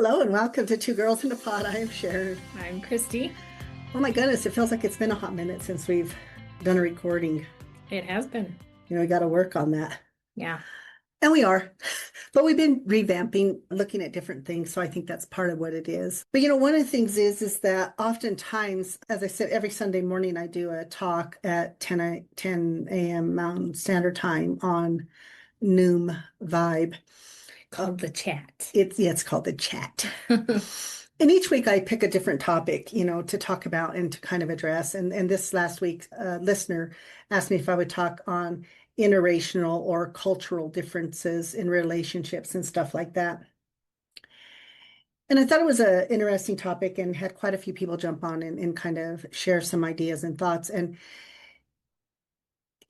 Hello and welcome to Two Girls in a Pod. I am Sharon. I'm Christy. Oh my goodness, it feels like it's been a hot minute since we've done a recording. It has been. We got to work on that. Yeah. And we are. But we've been revamping, looking at different things. So I think that's part of what it is. But one of the things is that oftentimes, as I said, every Sunday morning I do a talk at 10 a.m. Mountain Standard Time on Noom Vibe. Called the chat. It's called the chat. And each week I pick a different topic, to talk about and to kind of address. And this last week, a listener asked me if I would talk on interracial or cultural differences in relationships and stuff like that. And I thought it was an interesting topic and had quite a few people jump on and kind of share some ideas and thoughts. And,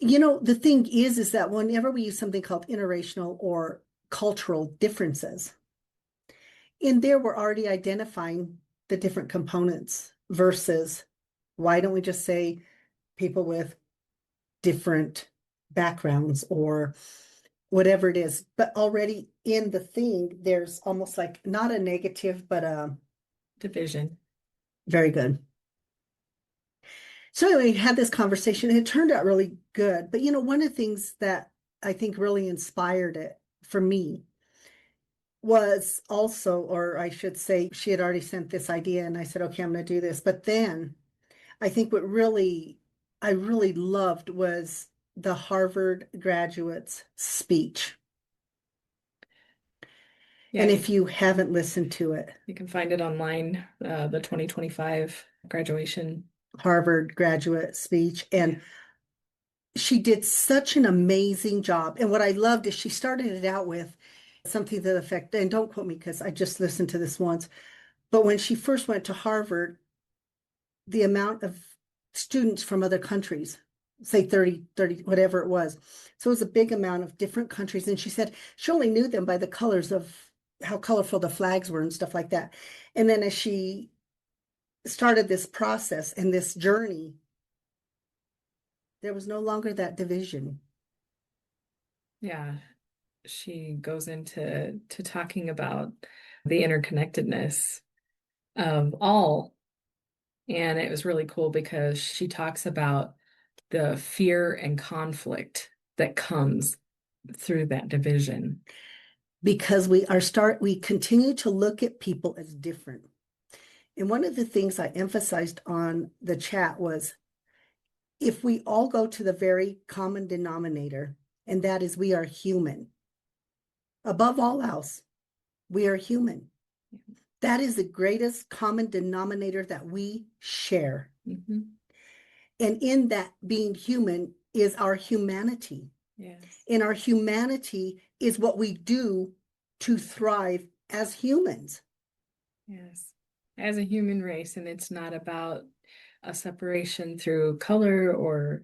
the thing is that whenever we use something called interracial or cultural differences, in there, we're already identifying the different components versus why don't we just say people with different backgrounds or whatever it is. But already in the thing, there's almost like not a negative, but a Division. very good. So anyway, we had this conversation and it turned out really good. But one of the things that I think really inspired it for me was also, or I should say, she had already sent this idea and I said, okay, I'm going to do this. But then I think I really loved was the Harvard graduate's speech. Yeah, And if you haven't listened to it, you can find it online, the 2025 graduation. Harvard graduate speech. And she did such an amazing job. And what I loved is she started it out with something to the effect, and don't quote me because I just listened to this once, but when she first went to Harvard, the amount of students from other countries, say 30, whatever it was. So it was a big amount of different countries. And she said she only knew them by the colors of how colorful the flags were and stuff like that. And then as she started this process and this journey, there was no longer that division. Yeah, she goes into talking about the interconnectedness of all. And it was really cool because she talks about the fear and conflict that comes through that division. Because we continue to look at people as different. And one of the things I emphasized on the chat was if we all go to the very common denominator, and that is we are human. Above all else, we are human. That is the greatest common denominator that we share. Mm-hmm. And in that being human is our humanity. Yes. And our humanity is what we do to thrive as humans. Yes. As a human race, and it's not about a separation through color or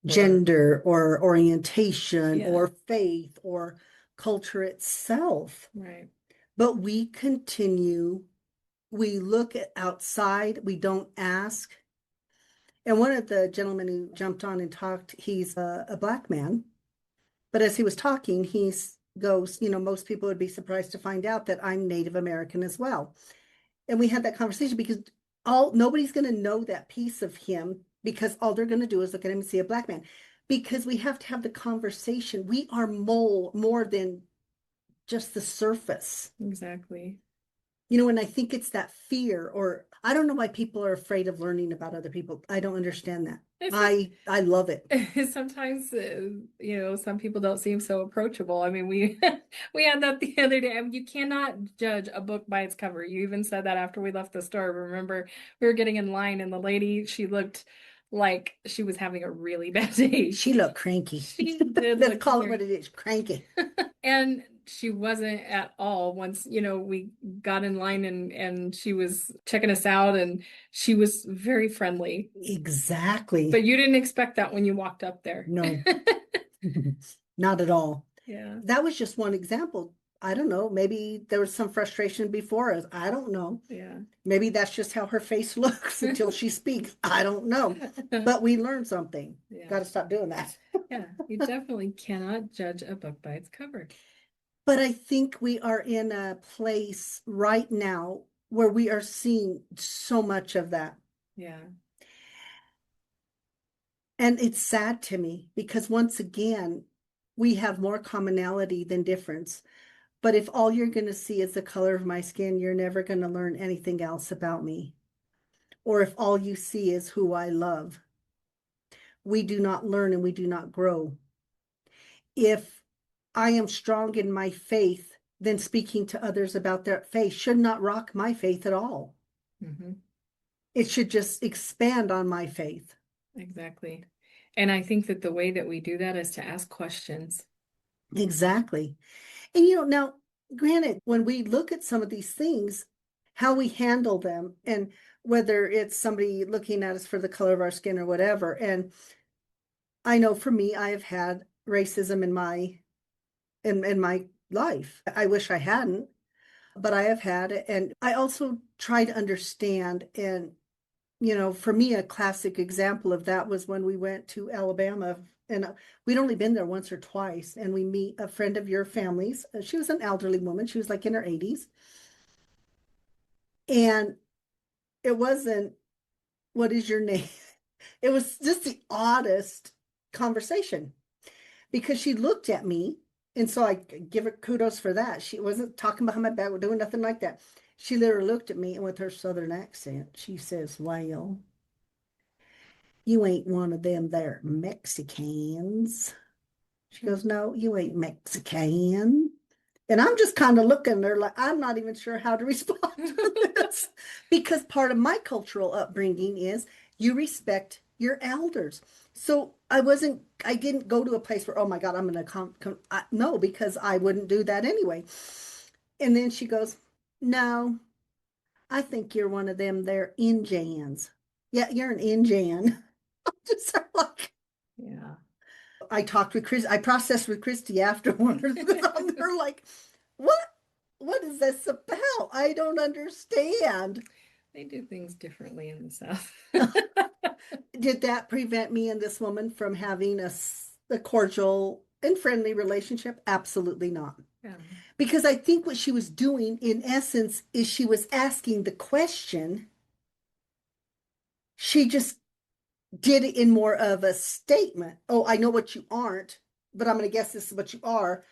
gender or orientation or faith or culture itself. Right. But we continue, we look at outside, we don't ask. And one of the gentlemen who jumped on and talked, he's a black man. But as he was talking, he goes, most people would be surprised to find out that I'm Native American as well. And we had that conversation because nobody's going to know that piece of him because all they're going to do is look at him and see a black man. Because we have to have the conversation. We are more than just the surface. Exactly. And I think it's that fear, or I don't know why people are afraid of learning about other people. I don't understand that. I love it. Sometimes, some people don't seem so approachable. I mean, we we had that the other day. I mean, you cannot judge a book by its cover. You even said that after we left the store. Remember, we were getting in line, and the lady, she looked like she was having a really bad day. She looked cranky. She did. Let's call it what it is, cranky. And she wasn't at all once, we got in line and she was checking us out and she was very friendly. Exactly. But you didn't expect that when you walked up there. No, not at all. Yeah. That was just one example. I don't know. Maybe there was some frustration before us. I don't know. Yeah. Maybe that's just how her face looks until she speaks. I don't know. But we learned something. Yeah. Got to stop doing that. Yeah. You definitely cannot judge a book by its cover. But I think we are in a place right now where we are seeing so much of that. Yeah. And it's sad to me because once again, we have more commonality than difference. But if all you're going to see is the color of my skin, you're never going to learn anything else about me. Or if all you see is who I love, we do not learn and we do not grow. If I am strong in my faith, then speaking to others about their faith should not rock my faith at all. Hmm. It should just expand on my faith. Exactly. And I think that the way that we do that is to ask questions. Exactly. And now, granted, when we look at some of these things, how we handle them, and whether it's somebody looking at us for the color of our skin or whatever. And I know for me, I have had racism in my life. I wish I hadn't, but I have had it. And I also try to understand. And, for me, a classic example of that was when we went to Alabama. And we'd only been there once or twice. And we meet a friend of your family's. She was an elderly woman. She was like in her 80s. And it wasn't, what is your name? It was just the oddest conversation because she looked at me. And so I give her kudos for that. She wasn't talking behind my back or doing nothing like that. She literally looked at me and with her southern accent, she says, "Well, you ain't one of them there Mexicans." She goes, "No, you ain't Mexican." And I'm just kind of looking there like I'm not even sure how to respond to this because part of my cultural upbringing is you respect your elders. So I didn't go to a place where, oh my God, I'm going to no, because I wouldn't do that anyway. And then she goes, "No, I think you're one of them there Injans." Yeah, you're an Injan. Just sort of like, Yeah. I talked with Chris. I processed with Christy afterwards because I'm there like, what? What is this about? I don't understand. They do things differently in the South. Did that prevent me and this woman from having a cordial and friendly relationship? Absolutely not. Yeah. Because I think what she was doing, in essence, is she was asking the question. She just did it in more of a statement. Oh, I know what you aren't, but I'm going to guess this is what you are.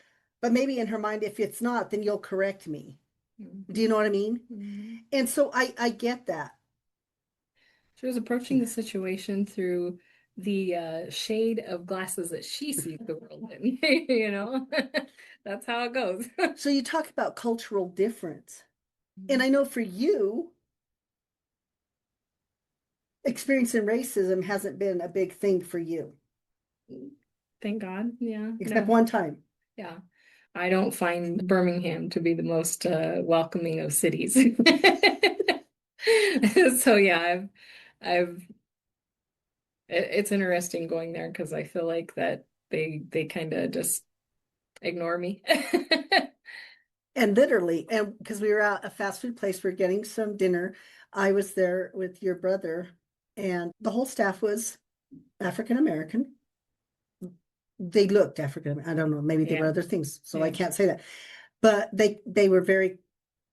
But maybe in her mind, if it's not, then you'll correct me. Do you Hmm. know what I mean? Hmm. And so I get that. She was approaching the situation through the shade of glasses that she sees the world in, you know? That's how it goes. So you talk about cultural difference. And I know for you, experiencing racism hasn't been a big thing for you, Thank God. Yeah, except no. one time. Yeah. I don't find Birmingham to be the most welcoming of cities. So yeah, I've it's interesting going there because I feel like that they kind of just ignore me. And literally, and because we were at a fast food place, we are getting some dinner. I was there with your brother, and the whole staff was African American. They looked African. I don't know, maybe they were Yeah. other things, so I Yeah. can't say that. But they were very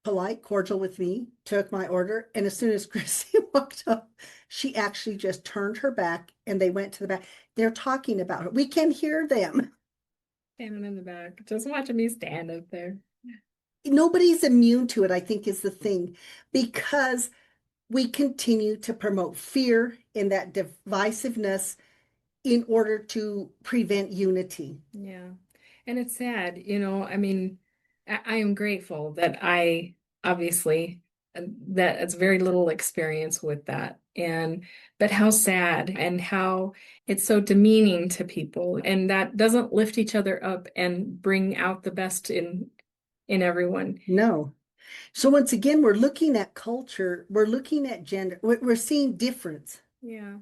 polite, cordial with me, took my order, and as soon as Chrissy walked up, she actually just turned her back and they went to the back. They're talking about her. We can hear them. Standing in the back, just watching me stand up there. Nobody's immune to it, I think, is the thing, because we continue to promote fear and that divisiveness in order to prevent unity. Yeah. And it's sad, I mean, I am grateful that I obviously that it's very little experience with that. But how sad and how it's so demeaning to people and that doesn't lift each other up and bring out the best in everyone. No. So once again, we're looking at culture, we're looking at gender, we're seeing difference. Yeah.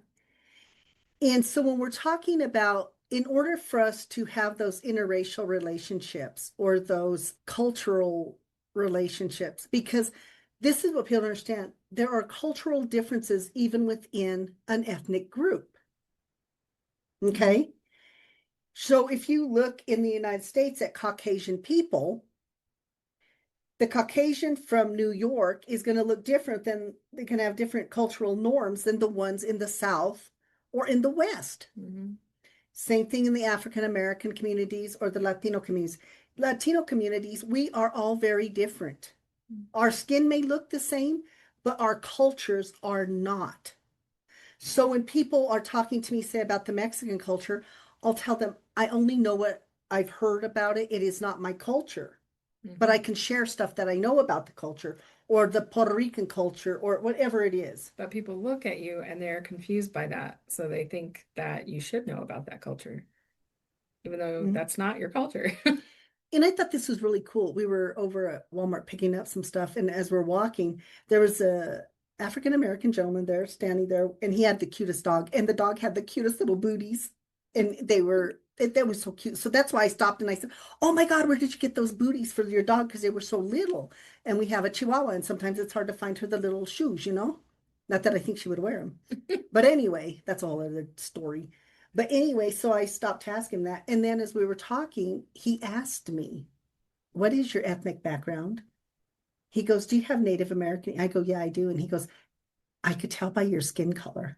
And so when we're talking about, in order for us to have those interracial relationships or those cultural relationships, because this is what people understand, there are cultural differences even within an ethnic group. Mhm. Okay. So if you look in the United States at Caucasian people, The Caucasian from New York is going to look different than they can have different cultural norms than the ones in the South or in the West. Mm-hmm. Same thing in the African American communities or the Latino communities. Latino communities, we are all very different. Our skin may look the same, but our cultures are not. So when people are talking to me, say about the Mexican culture, I'll tell them I only know what I've heard about it. It is not my culture, but I Mm-hmm. can share stuff that I know about the culture or the Puerto Rican culture or whatever it is. But people look at you and they're confused by that. So they think that you should know about that culture, even though Mhm. that's not your culture. And I thought this was really cool. We were over at Walmart picking up some stuff, and as we're walking, there was a African American gentleman there standing there, and he had the cutest dog, and the dog had the cutest little booties, and they were so cute. So that's why I stopped and I said, "Oh my God, where did you get those booties for your dog? Because they were so little." And we have a Chihuahua, and sometimes it's hard to find her the little shoes, you know? Not that I think she would wear them. But anyway, that's a whole other story. But anyway, so I stopped to ask him that. And then as we were talking, he asked me, "What is your ethnic background?" He goes, "Do you have Native American?" I go, "Yeah, I do." And he goes, "I could tell by your skin color."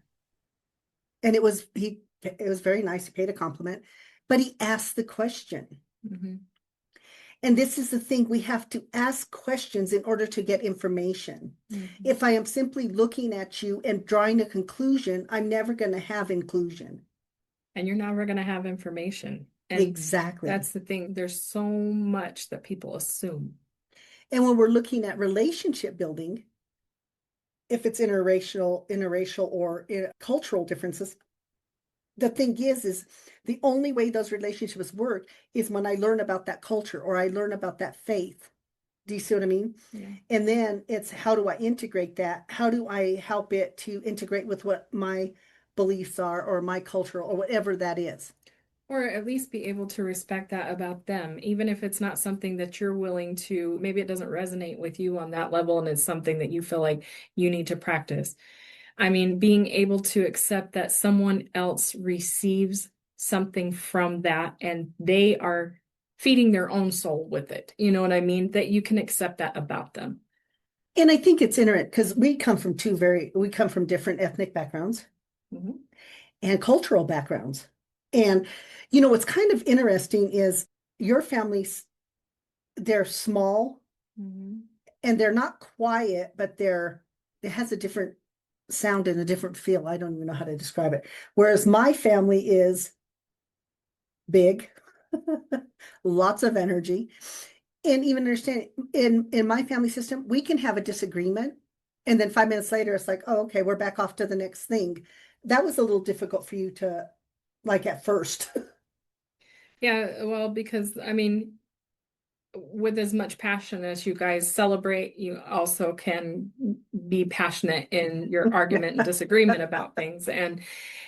And it was very nice. He paid a compliment, but he asked the question. Mm-hmm. And this is the thing, we have to ask questions in order to get information. Mm-hmm. If I am simply looking at you and drawing a conclusion, I'm never going to have inclusion. And you're never going to have information. And Exactly. that's the thing. There's so much that people assume. And when we're looking at relationship building, if it's interracial or cultural differences, the thing is the only way those relationships work is when I learn about that culture or I learn about that faith. Do you see what I mean? Yeah. And then it's how do I integrate that? How do I help it to integrate with what my beliefs are or my culture or whatever that is? Or at least be able to respect that about them, even if it's not something that you're willing to, maybe it doesn't resonate with you on that level and it's something that you feel like you need to practice. I mean, being able to accept that someone else receives something from that and they are feeding their own soul with it. You know what I mean? That you can accept that about them. And I think it's interesting because we come from different ethnic backgrounds Mhm. and cultural backgrounds. And, what's kind of interesting is your families, they're small Mhm. and they're not quiet, but it has a different sound and a different feel. I don't even know how to describe it. Whereas my family is big, lots of energy. And even understand in my family system, we can have a disagreement. And then 5 minutes later, it's like, oh, okay, we're back off to the next thing. That was a little difficult for you to like at first. Yeah, well, because I mean, with as much passion as you guys celebrate, you also can be passionate in your argument and disagreement about things. And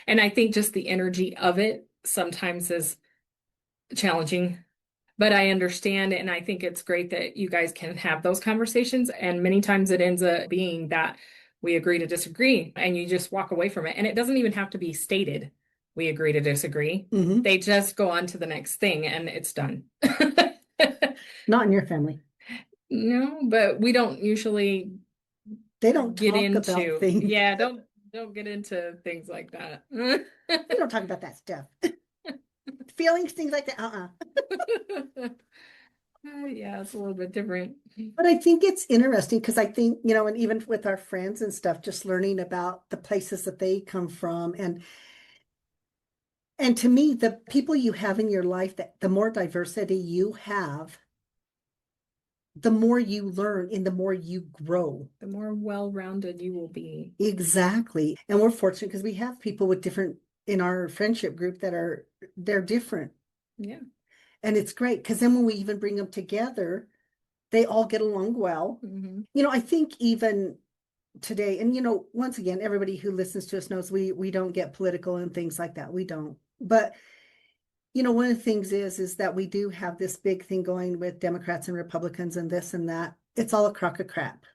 I think just the energy of it sometimes is challenging, but I understand and I think it's great that you guys can have those conversations. And many times it ends up being that we agree to disagree and you just walk away from it. And it doesn't even have to be stated, we agree to disagree. Mhm. They just go on to the next thing and it's done. Not in your family. No, but we don't usually They don't get talk about into, things. yeah, don't get into things like that. We don't talk about that stuff. Feelings, things like that. Yeah, it's a little bit different. But I think it's interesting because I think, and even with our friends and stuff, just learning about the places that they come from and to me, the people you have in your life, that the more diversity you have, the more you learn and the more you grow. The more well-rounded you will be. Exactly. And we're fortunate because we have people with different in our friendship group they're different. Yeah. And it's great because then when we even bring them together, they all get along well. Hmm. I think even today, and once again, everybody who listens to us knows we don't get political and things like that. We don't. But one of the things is that we do have this big thing going with Democrats and Republicans and this and that. It's all a crock of crap.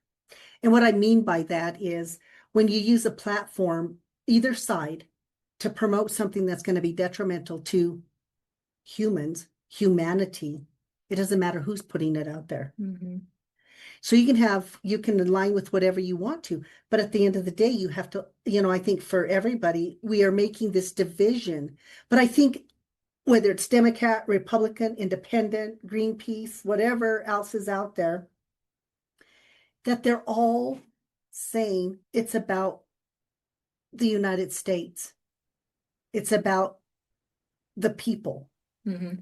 And what I mean by that is when you use a platform, either side, to promote something that's going to be detrimental to humanity, it doesn't matter who's putting it out there. Hmm. So you can align with whatever you want to, but at the end of the day, you have to, I think for everybody, we are making this division. But I think whether it's Democrat, Republican, Independent, Greenpeace, whatever else is out there, that they're all saying it's about the United States. It's about the people. Hmm.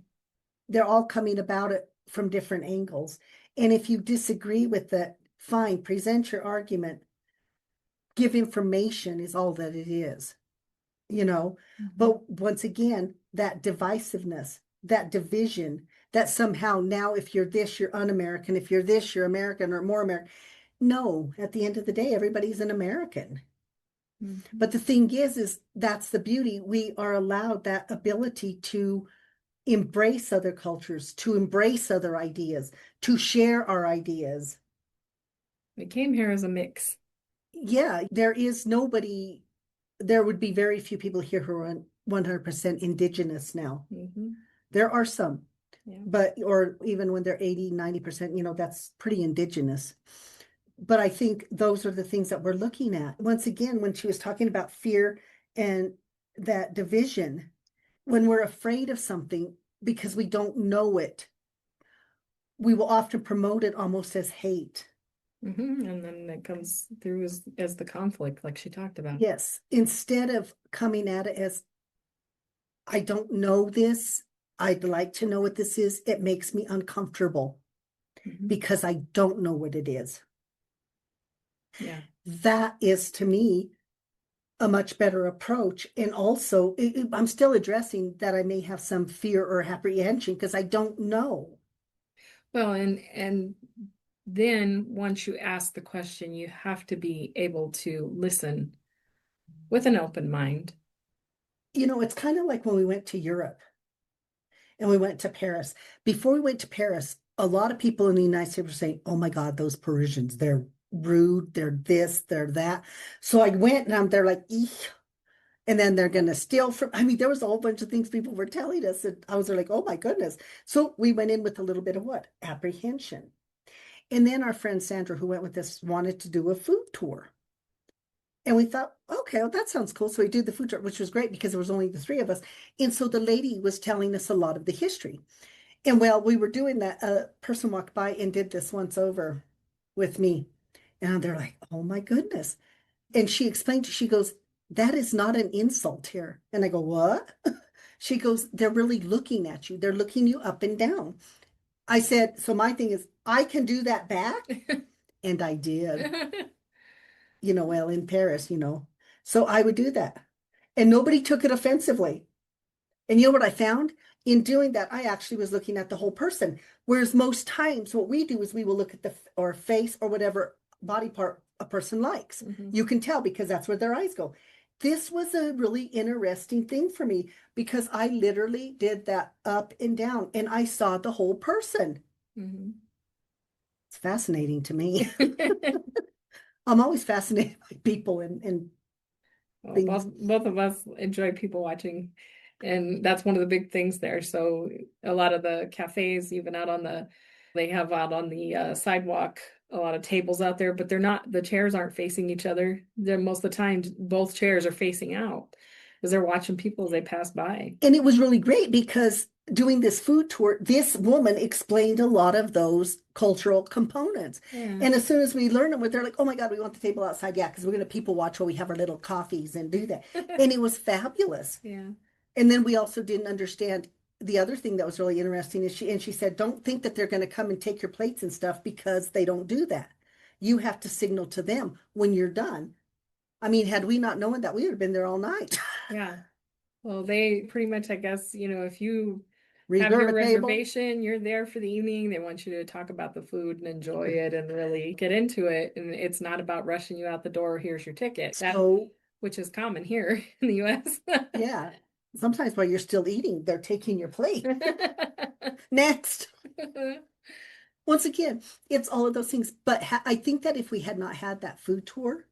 They're all coming about it from different angles. And if you disagree with it, fine, present your argument. Give information is all that it is, you know. Hmm. But once again, that divisiveness, that division, that somehow now if you're this, you're un-American. If you're this, you're American or more American. No, at the end of the day, everybody's an American. Hmm. But the thing is that's the beauty. We are allowed that ability to embrace other cultures, to embrace other ideas, to share our ideas. We came here as a mix. Yeah, there would be very few people here who are 100% indigenous now. Hmm. There are some, Yeah. but, or even when they're 80, 90%, that's pretty indigenous. But I think those are the things that we're looking at. Once again, when she was talking about fear and that division, when we're afraid of something because we don't know it, we will often promote it almost as hate. And then it comes through as the conflict, like she talked about. Yes, instead of coming at it as, I don't know this, I'd like to know what this is, it makes me uncomfortable Hmm. because I don't know what it is. Yeah. That is to me a much better approach. And also, I'm still addressing that I may have some fear or apprehension because I don't know. Well, and then once you ask the question, you have to be able to listen with an open mind. It's kind of like when we went to Europe and we went to Paris. Before we went to Paris, a lot of people in the United States were saying, oh my God, those Parisians, they're rude, they're this, they're that. So I went and they're like, eek. And then they're going to steal from, I mean, there was a whole bunch of things people were telling us. And I was like, oh my goodness. So we went in with a little bit of what? Apprehension. And then our friend Sandra, who went with us, wanted to do a food tour. And we thought, okay, well, that sounds cool. So we did the food tour, which was great because there was only the three of us. And so the lady was telling us a lot of the history. And while we were doing that, a person walked by and did this once over with me. And they're like, oh my goodness. And she explained, she goes, that is not an insult here. And I go, what? She goes, they're really looking at you. They're looking you up and down. I said, so my thing is, I can do that back. And I did, well, in Paris. So I would do that. And nobody took it offensively. And you know what I found? In doing that, I actually was looking at the whole person. Whereas most times what we do is we will look at the or face or whatever body part a person likes. Hmm. You can tell because that's where their eyes go. This was a really interesting thing for me because I literally did that up and down and I saw the whole person. Hmm. It's fascinating to me. I'm always fascinated by people and Well, things. both of us enjoy people watching, and that's one of the big things there. So a lot of the cafes, even they have out on the sidewalk a lot of tables out there, but the chairs aren't facing each other. They're most of the time both chairs are facing out because they're watching people as they pass by. And it was really great because doing this food tour, this woman explained a lot of those cultural components. Yeah. And as soon as we learned them, they're like, oh my God, we want the table outside. Yeah, because we're going to people watch while we have our little coffees and do that. And it was fabulous. Yeah. And then we also didn't understand the other thing that was really interesting is she said, don't think that they're going to come and take your plates and stuff because they don't do that. You have to signal to them when you're done. I mean, had we not known that, we would have been there all night. Yeah. Well, they pretty much, I guess, if you have Reserve your a table. reservation, you're there for the evening. They want you to talk about the food and enjoy it and really get into it. And it's not about rushing you out the door. Here's your ticket. That, So which is common here in the US. yeah. Sometimes while you're still eating, they're taking your plate. Next. Once again, it's all of those things. But I think that if we had not had that food tour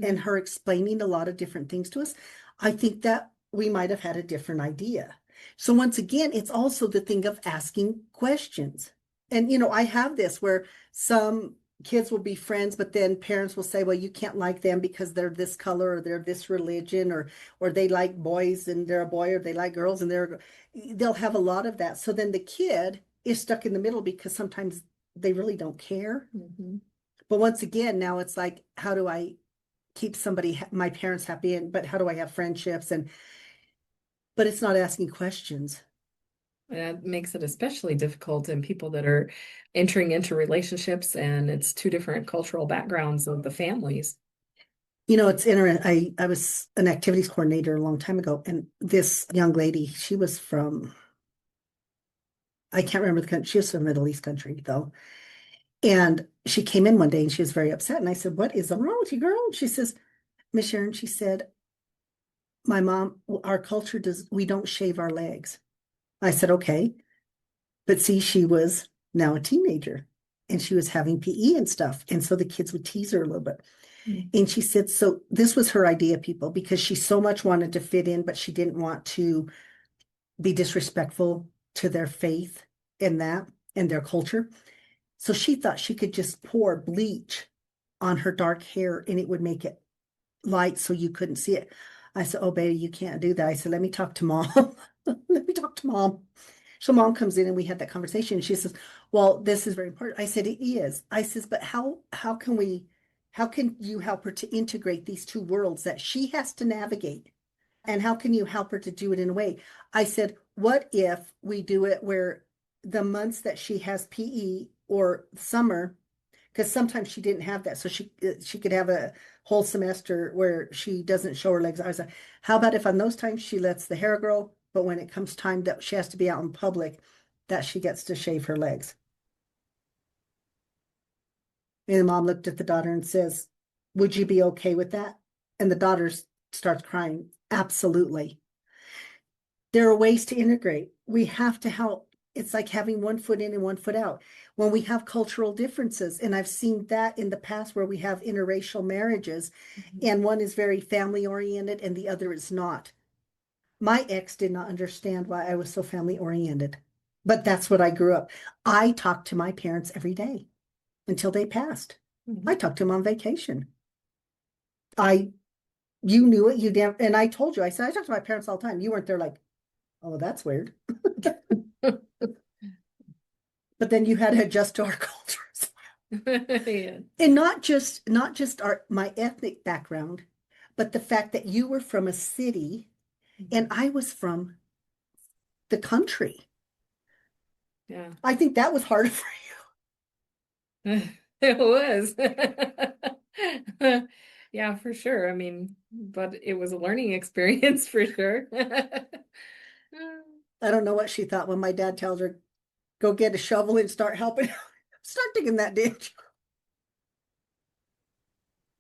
and Mhm. her explaining a lot of different things to us, I think that we might have had a different idea. So once again, it's also the thing of asking questions. And I have this where some kids will be friends, but then parents will say, well, you can't like them because they're this color or they're this religion or they like boys and they're a boy or they like girls and they'll have a lot of that. So then the kid is stuck in the middle because sometimes they really don't care. Mm-hmm. But once again, now it's like, how do I keep my parents happy but how do I have friendships but it's not asking questions. That makes it especially difficult in people that are entering into relationships and it's two different cultural backgrounds of the families. It's interesting. I was an activities coordinator a long time ago, and this young lady, she was from, I can't remember the country, she was from a Middle East country though. And she came in one day and she was very upset. And I said, what is wrong with you, girl? And she says, Miss Sharon, she said, my mom, our culture we don't shave our legs. I said, okay. But see, she was now a teenager and she was having PE and stuff. And so the kids would tease her a little bit. Mm. And she said, so this was her idea, people, because she so much wanted to fit in, but she didn't want to be disrespectful to their faith and that and their culture. So she thought she could just pour bleach on her dark hair and it would make it light so you couldn't see it. I said, oh, baby, you can't do that. I said, let me talk to mom. Let me talk to mom. So mom comes in and we had that conversation. She says, well, this is very important. I said, it is. I says, but how can you help her to integrate these two worlds that she has to navigate? And how can you help her to do it in a way? I said, what if we do it where the months that she has PE or summer, because sometimes she didn't have that. So she could have a whole semester where she doesn't show her legs. I was like, how about if on those times she lets the hair grow, but when it comes time that she has to be out in public, that she gets to shave her legs. And the mom looked at the daughter and says, would you be okay with that? And the daughter starts crying. Absolutely. There are ways to integrate. We have to help. It's like having one foot in and one foot out. When we have cultural differences, and I've seen that in the past where we have interracial marriages, Mhm. and one is very family oriented and the other is not. My ex did not understand why I was so family oriented, but that's what I grew up. I talked to my parents every day until they passed. I Mhm. talked to them on vacation. I, you knew it, you damn, and I told you, I said, I talk to my parents all the time. You weren't there like, oh, that's weird. But then you had to adjust to our cultures. Yeah. And not just my ethnic background, but the fact that you were from a city and Mhm. I was from the country. Yeah. I think that was harder for It was. Yeah, for sure. I mean, but it was a learning experience for sure. you. I don't know what she thought when my dad tells her, go get a shovel and start helping. Start digging that ditch.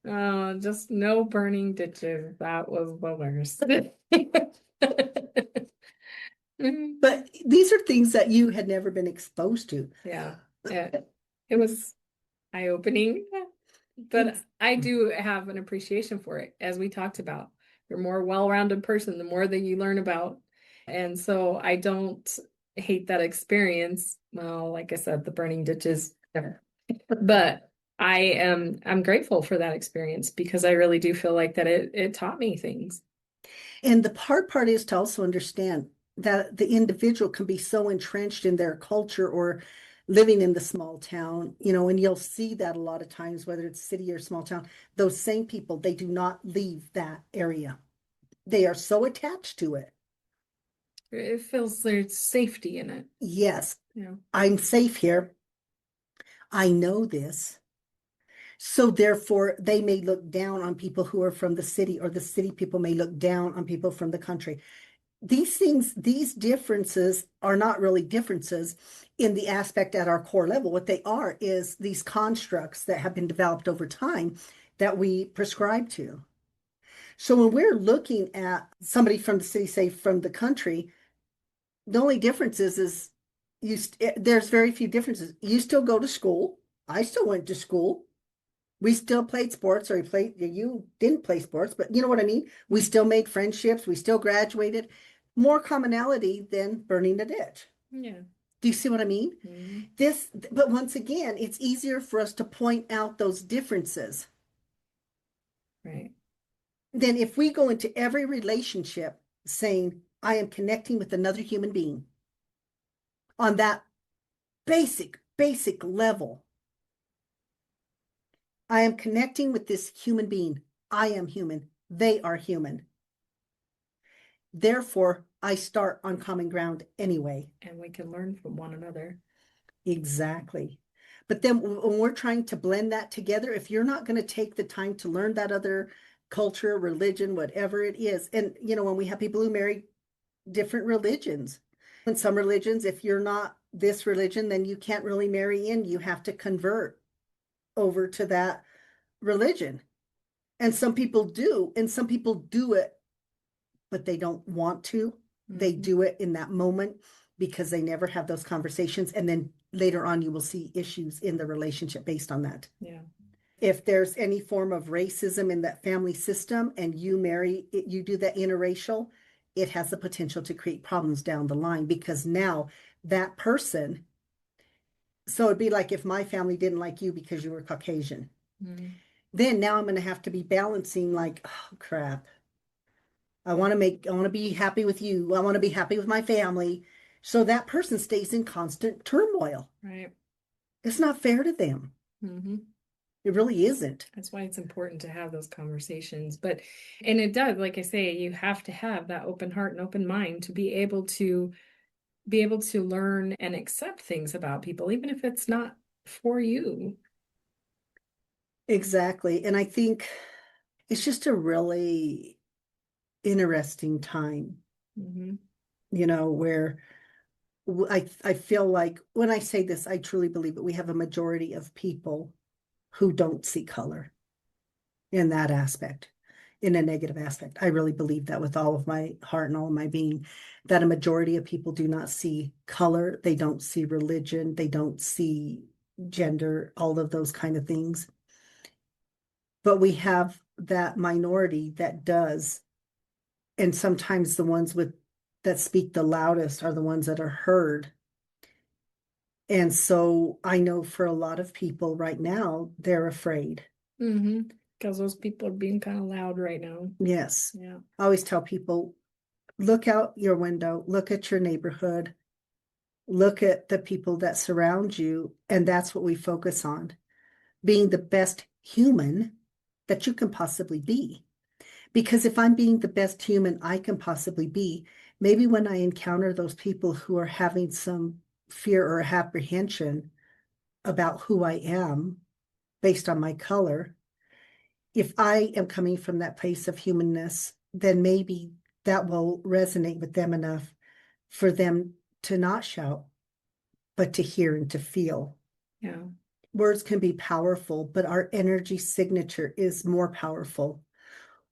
Oh, just no burning ditches. That was the worst. But these are things that you had never been exposed to. Yeah, it was eye-opening, but It's, I do have an appreciation for it, as we talked about. You're a more well-rounded person the more that you learn about. And so I don't hate that experience. Well, like I said, the burning ditches, but I'm grateful for that experience because I really do feel like that it taught me things. and the hard part is to also understand that the individual can be so entrenched in their culture or living in the small town, and you'll see that a lot of times, whether it's city or small town, those same people, they do not leave that area. They are so attached to it. It feels there's safety in it, Yes, you know. I'm safe here. I know this. So therefore, they may look down on people who are from the city, or the city people may look down on people from the country. These differences are not really differences in the aspect at our core level. What they are is these constructs that have been developed over time that we prescribe to. So when we're looking at somebody from the city, say from the country, the only difference is there's very few differences. You still go to school. I still went to school. We still played sports, or you didn't play sports, but you know what I mean? We still made friendships, we still graduated. More commonality than burning a ditch. Yeah. Do you see what I mean? Hmm. But once again, it's easier for us to point out those differences Right. than if we go into every relationship saying, I am connecting with another human being on that basic level. I am connecting with this human being. I am human. They are human. Therefore, I start on common ground anyway. And we can learn from one another. Exactly. But then when we're trying to blend that together, if you're not going to take the time to learn that other culture, religion, whatever it is, and when we have people who marry different religions, in some religions, if you're not this religion, then you can't really marry in. You have to convert over to that religion. And some people do, and some people do it, but they don't want to. They Hmm. do it in that moment because they never have those conversations. And then later on, you will see issues in the relationship based on that. Yeah. If there's any form of racism in that family system and you do that interracial, it has the potential to create problems down the line because now that person, so it'd be like if my family didn't like you because you were Caucasian, Hmm. then now I'm going to have to be balancing like, oh crap, I want to be happy with you. I want to be happy with my family. So that person stays in constant turmoil. Right. It's not fair to them. Hmm. It really isn't. That's why it's important to have those conversations. And it does, like I say, you have to have that open heart and open mind to be able to learn and accept things about people, even if it's not for you. Exactly. And I think it's just a really interesting time, Hmm. where I feel like when I say this, I truly believe it. We have a majority of people who don't see color in that aspect, in a negative aspect. I really believe that with all of my heart and all of my being, that a majority of people do not see color, they don't see religion, they don't see gender, all of those kind of things. But we have that minority that does, and sometimes the ones with that speak the loudest are the ones that are heard. And so I know for a lot of people right now, they're afraid. Hmm. Because those people are being kind of loud right now. Yes. Yeah. I always tell people, look out your window, look at your neighborhood, look at the people that surround you, and that's what we focus on, being the best human that you can possibly be. Because if I'm being the best human I can possibly be, maybe when I encounter those people who are having some fear or apprehension about who I am based on my color, if I am coming from that place of humanness, then maybe that will resonate with them enough for them to not shout, but to hear and to feel. Yeah. Words can be powerful, but our energy signature is more powerful.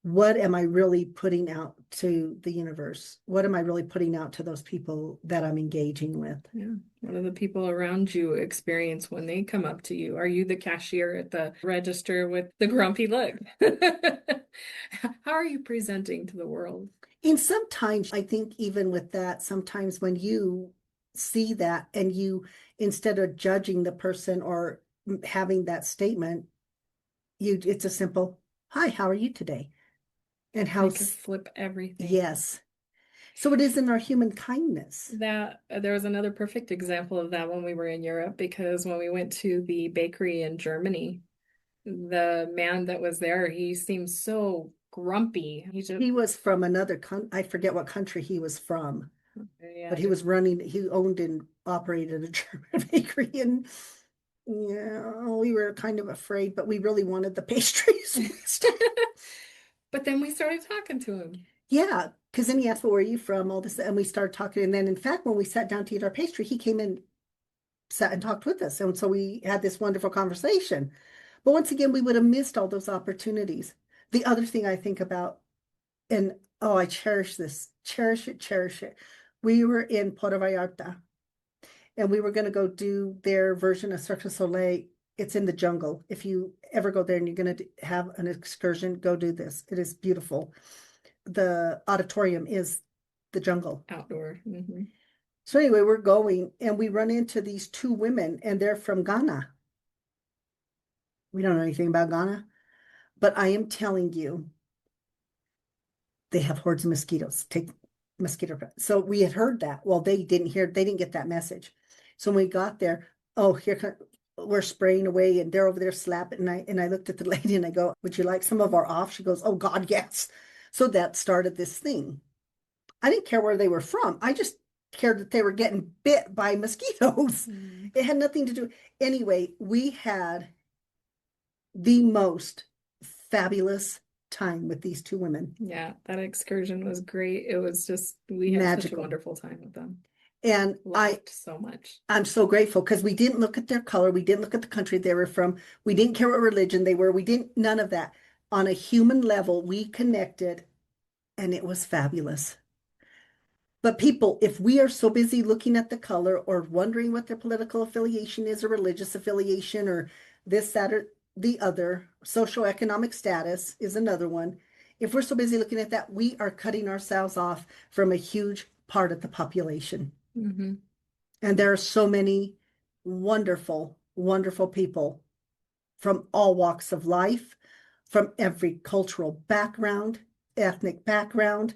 What am I really putting out to the universe? What am I really putting out to those people that I'm engaging with? Yeah. What do the people around you experience when they come up to you? Are you the cashier at the register with the grumpy look? How are you presenting to the world? And sometimes I think even with that, sometimes when you see that and you, instead of judging the person or having that statement, it's a simple, hi, how are you today? And They can flip everything. yes. So it is in our human kindness. That there was another perfect example of that when we were in Europe, because when we went to the bakery in Germany, the man that was there, he seemed so grumpy. He just, He was from another I forget what country he was from, yeah, but he owned and operated a German bakery. And yeah, we were kind of afraid, but we really wanted the pastries. but then we started talking to him. Yeah, because then he asked, "Well, where are you from?" All this, and we started talking. And then, in fact, when we sat down to eat our pastry, he came and sat and talked with us, and so we had this wonderful conversation. But once again, we would have missed all those opportunities. The other thing I think about, and oh, I cherish this, cherish it, cherish it. We were in Puerto Vallarta, and we were going to go do their version of Cirque du Soleil. It's in the jungle. If you ever go there and you're going to have an excursion, go do this. It is beautiful. The auditorium is the jungle. Outdoor. Hmm. So anyway, we're going and we run into these two women and they're from Ghana. We don't know anything about Ghana, but I am telling you, they have hordes of mosquitoes. Take mosquito. So we had heard that. Well, they didn't get that message. So when we got there, oh, we're spraying away and they're over there slapping. And I looked at the lady and I go, would you like some of our off? She goes, oh God, yes. So that started this thing. I didn't care where they were from. I just cared that they were getting bit by mosquitoes. Mm. It had nothing to do. Anyway, we had the most fabulous time with these two women. Yeah, that excursion was great. It was just, we had such a Magical. wonderful time with them. And Laughed so much. I'm so grateful because we didn't look at their color, we didn't look at the country they were from, we didn't care what religion they were, we didn't none of that. On a human level, we connected and it was fabulous. But people, if we are so busy looking at the color or wondering what their political affiliation is or religious affiliation or this, that, or the other, socioeconomic status is another one. If we're so busy looking at that, we are cutting ourselves off from a huge part of the population. Mm-hmm. And there are so many wonderful, wonderful people from all walks of life, from every cultural background, ethnic background,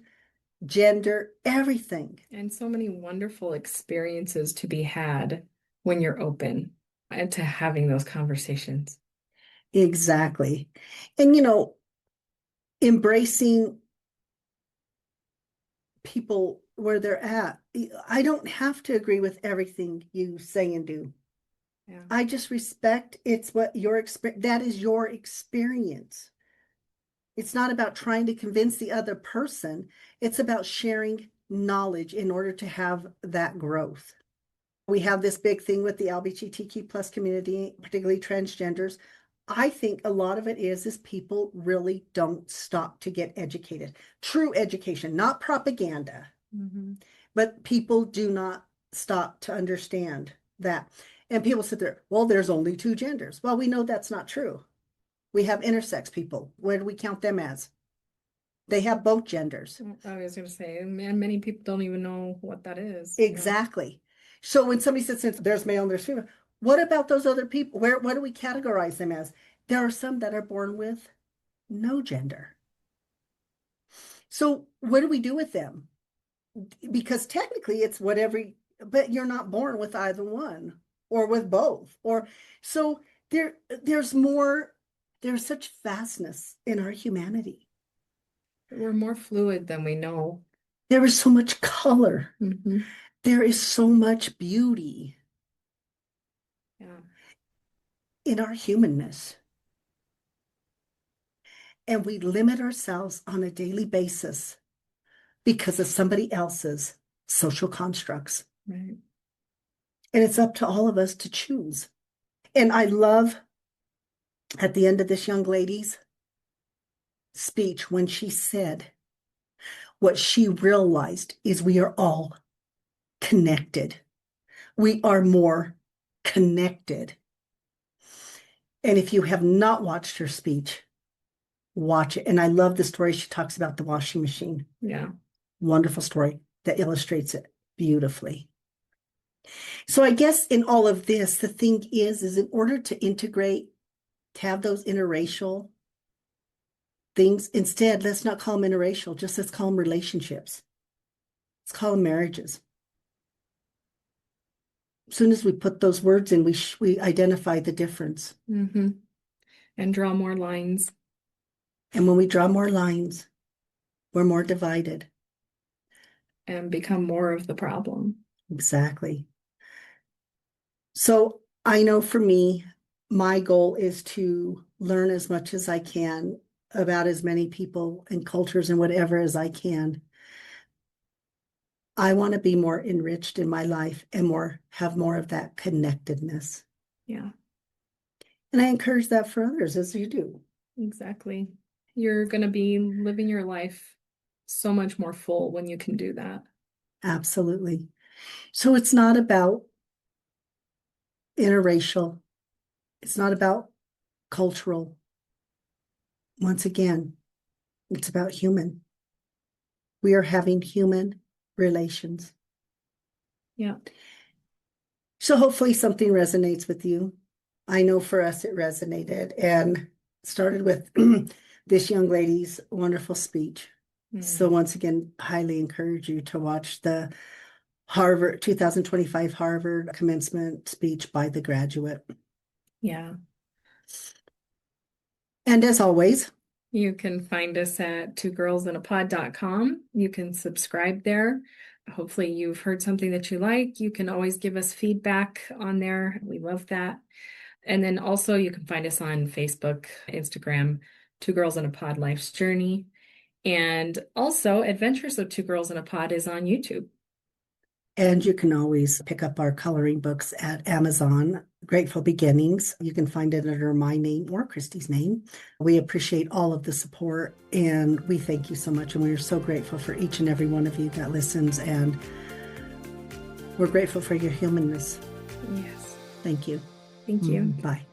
gender, everything. And so many wonderful experiences to be had when you're open and to having those conversations. Exactly. And, embracing people where they're at. I don't have to agree with everything you say and do. Yeah. I just respect it's what your experience, that is your experience. It's not about trying to convince the other person. It's about sharing knowledge in order to have that growth. We have this big thing with the LGBTQ plus community, particularly transgenders. I think a lot of it is people really don't stop to get educated. True education, not propaganda, Mm-hmm. but people do not stop to understand that. And people sit there, well, there's only two genders. Well, we know that's not true. We have intersex people. Where do we count them as? They have both genders. I was going to say, man, many people don't even know what that is. Exactly. So when somebody says there's male and there's female, what about those other people? What do we categorize them as? There are some that are born with no gender. So what do we do with them? Because technically it's whatever, but you're not born with either one or with both. Or so there's more, there's such vastness in our humanity. We're more fluid than we know. There is so much color. Mm-hmm. There is so much beauty Yeah. in our humanness. And we limit ourselves on a daily basis because of somebody else's social constructs. Right. And it's up to all of us to choose. And I love at the end of this young lady's speech when she said what she realized is we are all connected. We are more connected. And if you have not watched her speech, watch it. And I love the story she talks about the washing machine. Yeah. Wonderful story that illustrates it beautifully. So I guess in all of this, the thing is in order to integrate, to have those interracial things, instead, let's not call them interracial, just let's call them relationships. Let's call them marriages. As soon as we put those words in, we identify the difference. Mm-hmm. And draw more lines. And when we draw more lines, we're more divided. And become more of the problem. Exactly. So I know for me, my goal is to learn as much as I can about as many people and cultures and whatever as I can. I want to be more enriched in my life and have more of that connectedness. Yeah, And I encourage that for others as you do. exactly. You're going to be living your life so much more full when you can do that. Absolutely. So it's not about interracial. It's not about cultural. Once again, it's about human. We are having human relations. Yeah. So hopefully something resonates with you. I know for us it resonated and started with this young lady's wonderful speech. So Mm. once again, highly encourage you to watch the Harvard 2025 Harvard commencement speech by the graduate. Yeah. And as always, You can find us at twogirlsinapod.com. You can subscribe there. Hopefully, you've heard something that you like. You can always give us feedback on there. We love that. And then also, you can find us on Facebook, Instagram, Two Girls in a Pod Life's Journey. And also, Adventures of Two Girls in a Pod is on YouTube. and you can always pick up our coloring books at Amazon, Grateful Beginnings. You can find it under my name or Christy's name. We appreciate all of the support and we thank you so much. And we are so grateful for each and every one of you that listens. And we're grateful for your humanness. Yes. Thank you. Thank you. Bye.